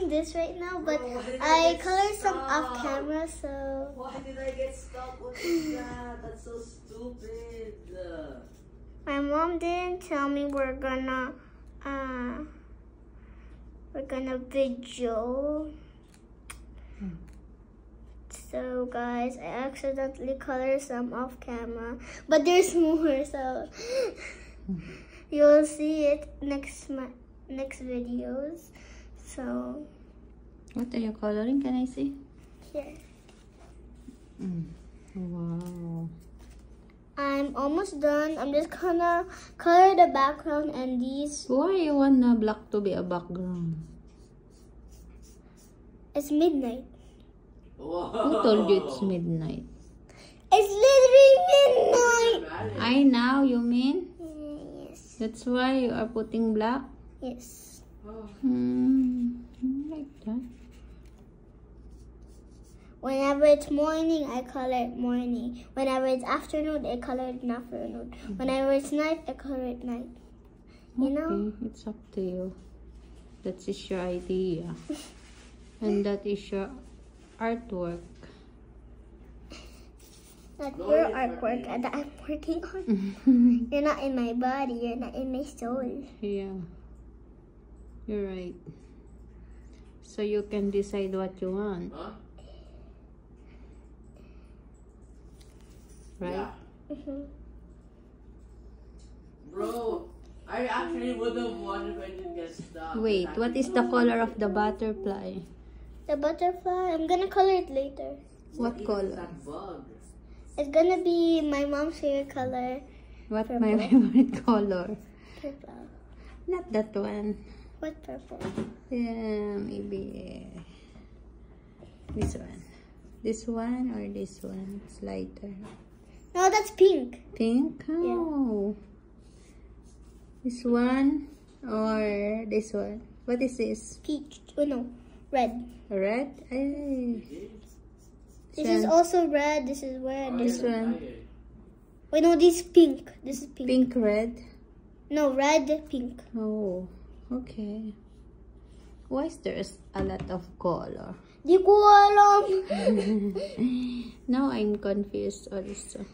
doing this right now, but I colored some off camera, so. Why did I get stuck? What is that? That's so stupid. My mom didn't tell me we're gonna video. So guys, I accidentally colored some off camera, but there's more, so you'll see it next videos. So what are you coloring? Can I see? Here. Wow. I'm almost done. I'm just gonna color the background and these. Why you want the black to be a background? It's midnight. Who told you it's midnight? It's literally midnight. I know, you mean? Yes. That's why you are putting black? Yes. Like that. Whenever it's morning, I color it morning. Whenever it's afternoon, I color it in afternoon. Whenever it's night, I color it night. You know? Okay, it's up to you. That is your idea. And that is your artwork. That's your artwork that I'm working on. You're not in my body. You're not in my soul. Yeah. You're right. So you can decide what you want. Huh? Right? Yeah. Bro, I actually would have won if I didn't get stuck. Wait, what is the color of the butterfly? The butterfly, I'm gonna color it later. What color? That bug. It's gonna be my mom's favorite color. What Purple. my favorite color? Purple. Not that one. What purple? Yeah, maybe this one. This one or this one? It's lighter. No, that's pink. Pink? Oh. This one or this one? What is this? Peach. Oh no, red. Red? Ay. This is also red. This is red. This one. Wait, no, this is pink. This is pink. Pink, red? No, red, pink. Oh, okay. Why is there a lot of color? Di ko alam. Now I'm confused also.